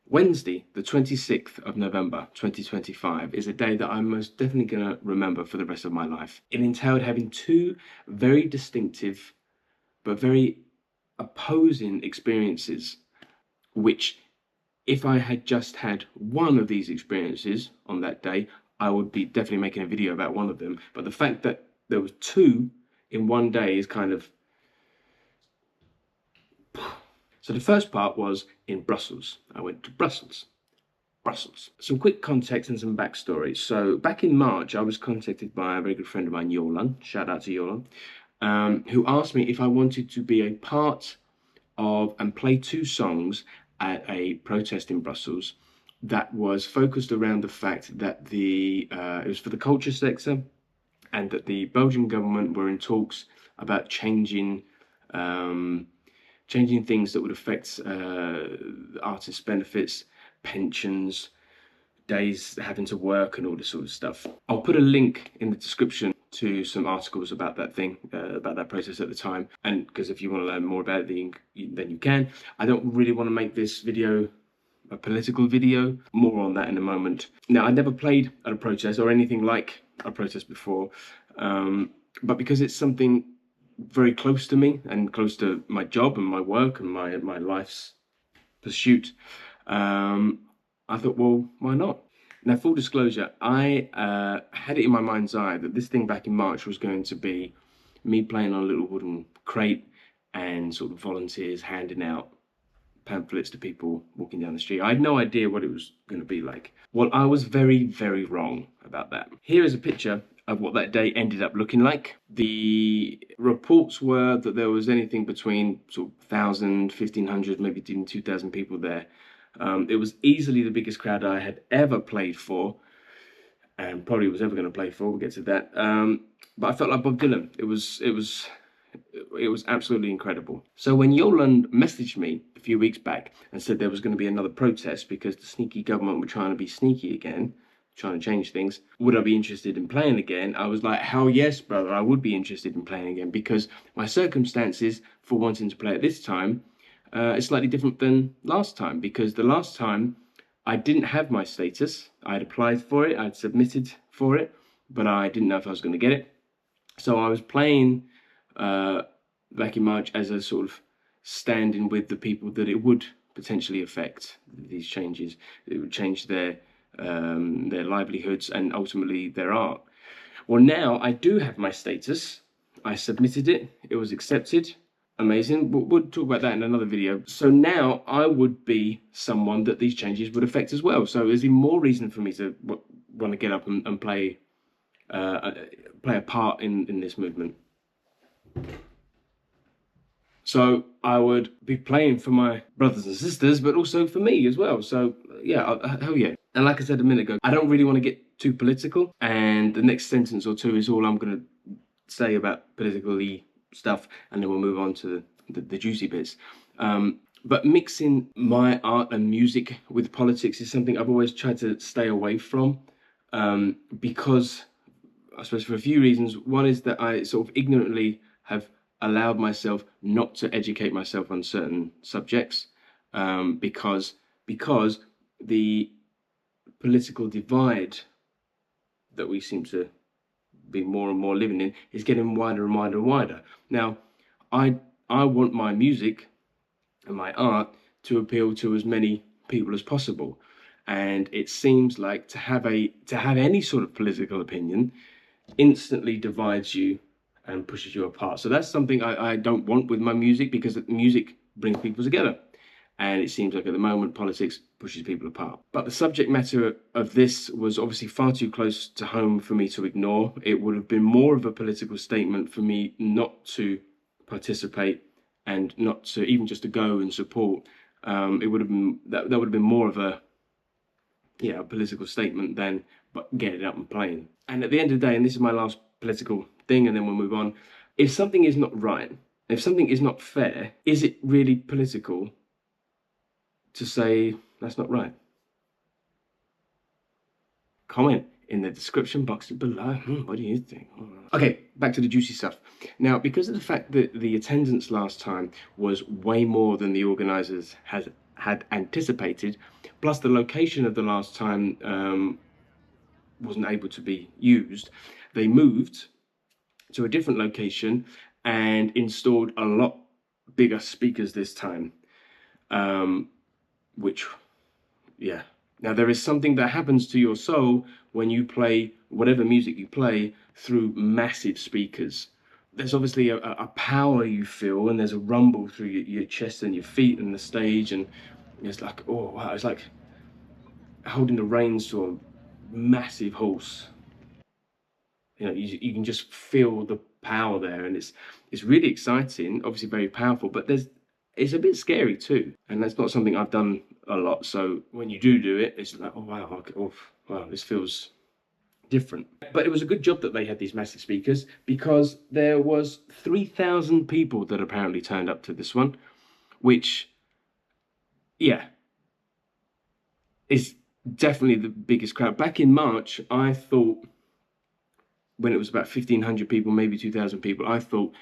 Wednesday, the 26th of November, 2025, is a day that I'm most definitely going to remember for the rest of my life. It entailed having two very distinctive but very opposing experiences, which, if I had just had one of these experiences on that day, I would be definitely making a video about one of them. But the fact that there was two in one day is kind of... So the first part was in Brussels. I went to Brussels. Some quick context and some backstory. So back in March, I was contacted by a very good friend of mine, Yolan. Shout out to Yolan, who asked me if I wanted to be a part of and play two songs at a protest in Brussels that was focused around the fact that it was for the culture sector, and that the Belgian government were in talks about changing things that would affect artists' benefits, pensions, days having to work, and all this sort of stuff. I'll put a link in the description to some articles about that thing, about that process at the time, and because if you want to learn more about it, then you can. I don't really want to make this video a political video. More on that in a moment. Now, I never played at a protest or anything like a protest before, but because it's something very close to me and close to my job and my work and my life's pursuit, I thought, well, why not? Now, full disclosure, I had it in my mind's eye that this thing back in March was going to be me playing on a little wooden crate and sort of volunteers handing out pamphlets to people walking down the street. I had no idea what it was going to be like. Well, I was very, very wrong about that. Here is a picture of what that day ended up looking like. The reports were that there was anything between sort of 1,000, 1,500, maybe even 2,000 people there. It was easily the biggest crowd I had ever played for, and probably was ever going to play for. We'll get to that. But I felt like Bob Dylan. It was absolutely incredible. So when Yolan messaged me a few weeks back and said there was going to be another protest because the sneaky government were trying to be sneaky again, trying to change things, would I be interested in playing again? I was like, hell yes, brother, I would be interested in playing again, because my circumstances for wanting to play at this time is slightly different than last time, because the last time I didn't have my status. I had applied for it, I'd submitted for it, but I didn't know if I was going to get it. So I was playing back in March as a sort of stand-in with the people that it would potentially affect, these changes. It would change their livelihoods and ultimately their art. Well, now I do have my status. I submitted it. It was accepted. Amazing. We'll talk about that in another video. So now I would be someone that these changes would affect as well. So there's even more reason for me to want to get up and play a part in this movement. So I would be playing for my brothers and sisters, but also for me as well. So yeah, hell yeah. And like I said a minute ago, I don't really want to get too political, and the next sentence or two is all I'm going to say about politically stuff, and then we'll move on to the juicy bits. But mixing my art and music with politics is something I've always tried to stay away from, because I suppose for a few reasons. One is that I sort of ignorantly have allowed myself not to educate myself on certain subjects, because the political divide that we seem to be more and more living in is getting wider and wider and wider. Now, I want my music and my art to appeal to as many people as possible, and it seems like to have any sort of political opinion instantly divides you and pushes you apart. So that's something I don't want with my music, because music brings people together, and it seems like at the moment politics pushes people apart. But the subject matter of this was obviously far too close to home for me to ignore. It would have been more of a political statement for me not to participate and not to even just to go and support. It would have been that would have been more of a political statement than but getting up and playing. And at the end of the day, and this is my last political thing, and then we'll move on. If something is not right, if something is not fair, is it really political to say that's not right? Comment in the description box below. What do you think? Okay, back to the juicy stuff. Now, because of the fact that the attendance last time was way more than the organisers had had anticipated, plus the location of the last time wasn't able to be used. They moved to a different location and installed a lot bigger speakers this time, which, yeah. Now, there is something that happens to your soul when you play whatever music you play through massive speakers. There's obviously a power you feel, and there's a rumble through your chest and your feet and the stage, and it's like, oh wow, it's like holding the reins to a massive horse. You know, you can just feel the power there, and it's really exciting, obviously very powerful, but it's a bit scary too, and that's not something I've done a lot. So when you do it, it's like, oh wow, okay, oh wow, this feels different. But it was a good job that they had these massive speakers, because there was 3,000 people that apparently turned up to this one, which, yeah, is definitely the biggest crowd. Back in March, I thought, when it was about 1,500 people, maybe 2,000 people, I thought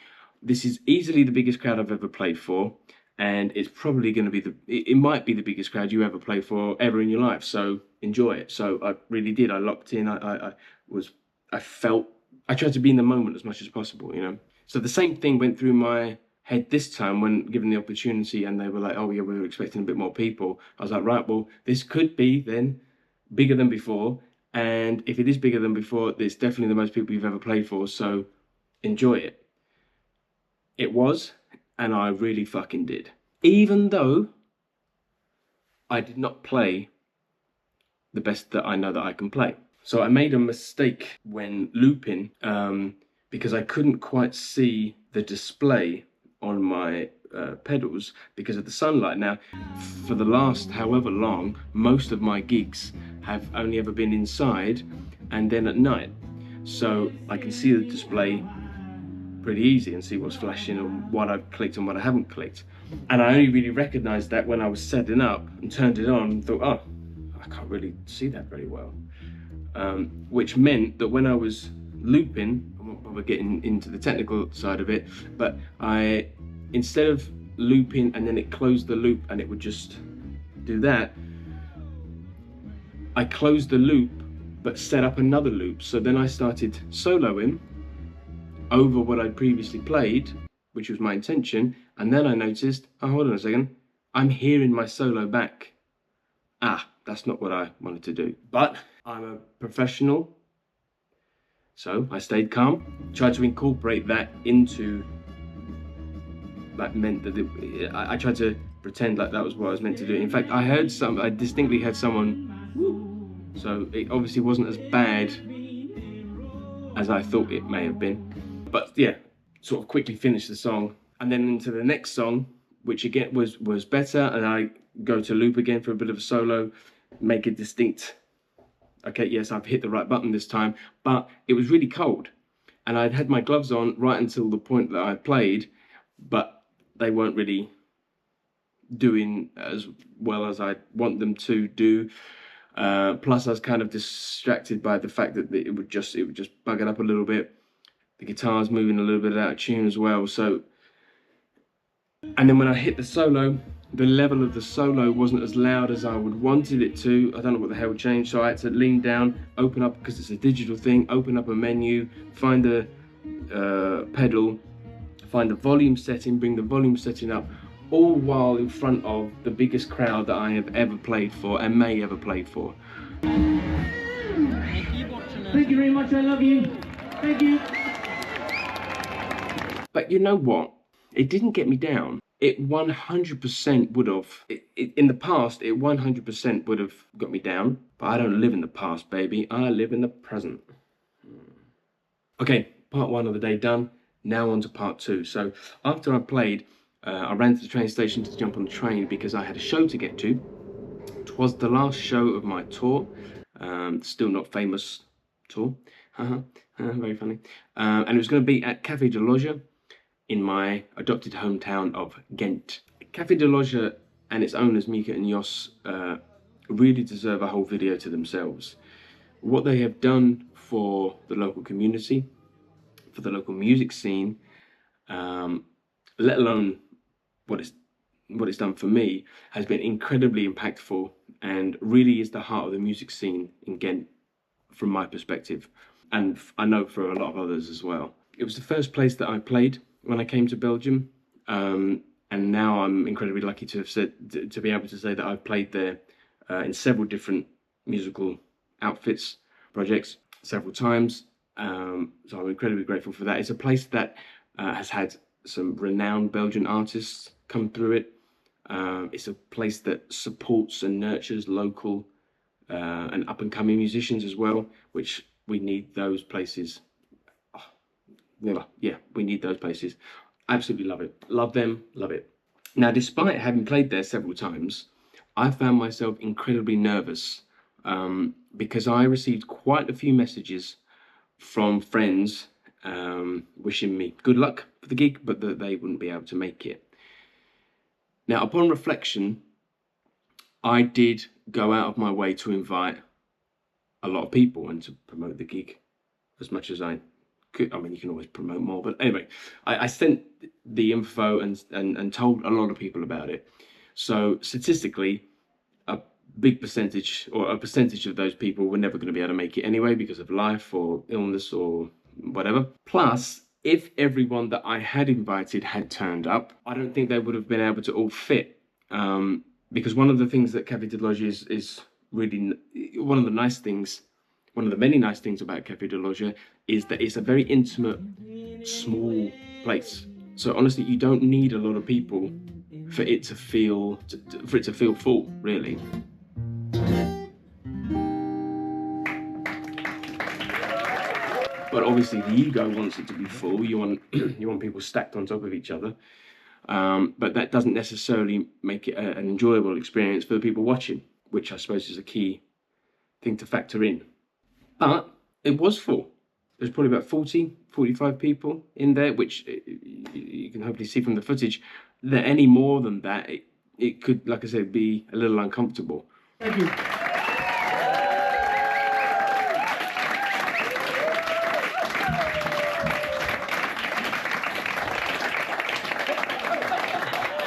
this is easily the biggest crowd I've ever played for, and it's probably going to be it might be the biggest crowd you ever play for ever in your life. So enjoy it. So I really did. I locked in. I tried to be in the moment as much as possible, you know. So the same thing went through my head this time when given the opportunity, and they were like, oh yeah, we were expecting a bit more people. I was like, right, well, this could be then bigger than before. And if it is bigger than before, it's definitely the most people you've ever played for, so enjoy it. It was, and I really fucking did. Even though I did not play the best that I know that I can play. So I made a mistake when looping, because I couldn't quite see the display on my pedals because of the sunlight. Now, for the last however long, most of my gigs have only ever been inside and then at night, so I can see the display pretty easy and see what's flashing and what I've clicked and what I haven't clicked. And I only really recognized that when I was setting up and turned it on and thought, oh, I can't really see that very well, which meant that when I was looping, I won't bother getting into the technical side of it, but instead of looping and then it closed the loop and it would just do that, I closed the loop but set up another loop. So then I started soloing over what I'd previously played, which was my intention, and then I noticed, oh, hold on a second, I'm hearing my solo back. Ah, that's not what I wanted to do. But I'm a professional, so I stayed calm, tried to incorporate that into, that meant that I tried to pretend like that was what I was meant to do. In fact, I distinctly heard someone, so it obviously wasn't as bad as I thought it may have been. But yeah, sort of quickly finished the song, and then into the next song, which again was better, and I go to loop again for a bit of a solo, make it distinct. Okay, yes, I've hit the right button this time, but it was really cold, and I'd had my gloves on right until the point that I played, but they weren't really doing as well as I want them to do. Plus, I was kind of distracted by the fact that it would just bug it up a little bit. The guitar's moving a little bit out of tune as well. So, and then when I hit the solo, the level of the solo wasn't as loud as I would wanted it to. I don't know what the hell changed, so I had to lean down, open up, because it's a digital thing, open up a menu, find the pedal, find the volume setting, bring the volume setting up, all while in front of the biggest crowd that I have ever played for and may ever play for. Thank you very much, I love you. Thank you. But you know what? It didn't get me down. It 100% would have. In the past, it 100% would have got me down. But I don't live in the past, baby. I live in the present. Okay, part one of the day done. Now on to part two. So after I played, I ran to the train station to jump on the train because I had a show to get to. It was the last show of my tour. Still Not Famous tour. Very funny. And it was going to be at Café de Loja in my adopted hometown of Ghent. Café de Loja and its owners, Mika and Jos, really deserve a whole video to themselves. What they have done for the local community, for the local music scene, let alone what it's what it's done for me has been incredibly impactful and really is the heart of the music scene in Ghent from my perspective, and I know for a lot of others as well. It was the first place that I played when I came to Belgium, and now I'm incredibly lucky to have to be able to say that I've played there in several different musical outfits, projects, several times. So I'm incredibly grateful for that. It's a place that has had some renowned Belgian artists come through it. It's a place that supports and nurtures local and up-and-coming musicians as well, which we need those places. Yeah, we need those places. Absolutely love it. Love them, love it. Now, despite having played there several times, I found myself incredibly nervous because I received quite a few messages from friends wishing me good luck for the gig, but that they wouldn't be able to make it. Now, upon reflection, I did go out of my way to invite a lot of people and to promote the gig as much as I could. I mean, you can always promote more, but anyway, I sent the info and told a lot of people about it. So statistically, a big percentage or a percentage of those people were never going to be able to make it anyway because of life or illness or whatever. Plus, if everyone that I had invited had turned up, I don't think they would have been able to all fit. Because one of the things that Café de Loge is really one of the nice things, one of the many nice things about Café de Loge is that it's a very intimate, small place. So honestly, you don't need a lot of people for it to feel full, really. But obviously, the ego wants it to be full. You want people stacked on top of each other. But that doesn't necessarily make it an enjoyable experience for the people watching, which I suppose is a key thing to factor in. But it was full. There's probably about 40, 45 people in there, which you can hopefully see from the footage. That any more than that, it could, like I said, be a little uncomfortable. Thank you.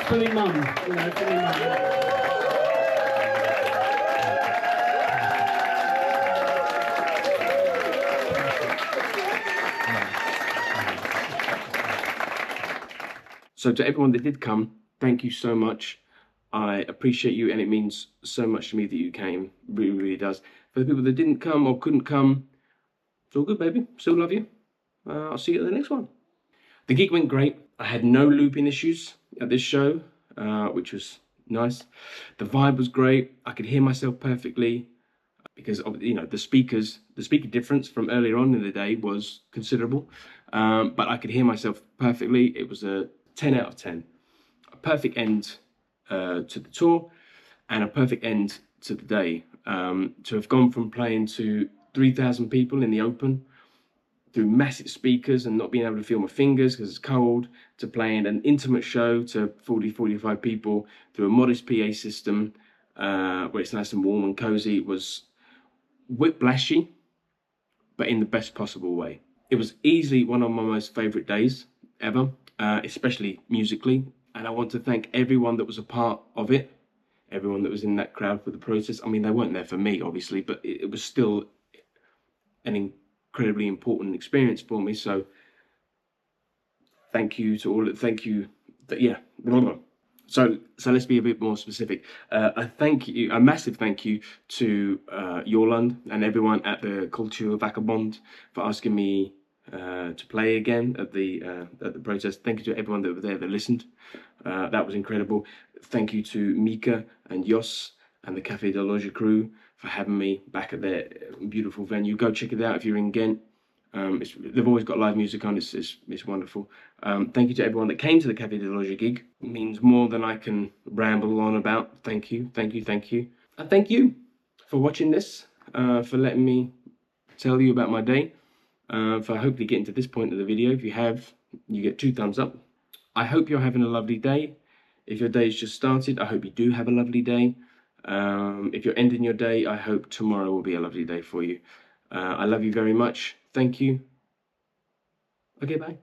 For me mum, you know, for me mum. So to everyone that did come, thank you so much. I appreciate you, and it means so much to me that you came. Really, really does. For the people that didn't come or couldn't come, it's all good, baby. Still love you. I'll see you at the next one. The gig went great. I had no looping issues at this show, which was nice. The vibe was great. I could hear myself perfectly because of, you know, the speaker difference from earlier on in the day was considerable. But I could hear myself perfectly. It was a 10 out of 10. A perfect end to the tour and a perfect end to the day. To have gone from playing to 3,000 people in the open through massive speakers and not being able to feel my fingers because it's cold, to playing an intimate show to 40, 45 people through a modest PA system where it's nice and warm and cozy, was whiplashy, but in the best possible way. It was easily one of my most favourite days ever, especially musically. And I want to thank everyone that was a part of it, everyone that was in that crowd for the process. I mean, they weren't there for me, obviously, but it was still an incredibly important experience for me. So thank you to all. Thank you. Yeah. So let's be a bit more specific. A massive thank you to Jorland and everyone at the Culture Vagabond for asking me to play again at the protest. Thank you to everyone that was there that listened. That was incredible. Thank you to Mika and Jos and the Café de Loge crew for having me back at their beautiful venue. Go check it out if you're in Ghent. They've always got live music on. It's wonderful. Thank you to everyone that came to the Café de Loge gig. It means more than I can ramble on about. Thank you, thank you, thank you. And thank you for watching this, for letting me tell you about my day, for hopefully getting to this point of the video. If you have, you get 2 thumbs up. I hope you're having a lovely day. If your day's just started, I hope you do have a lovely day. If you're ending your day, I hope tomorrow will be a lovely day for you. I love you very much. Thank you. Okay, bye.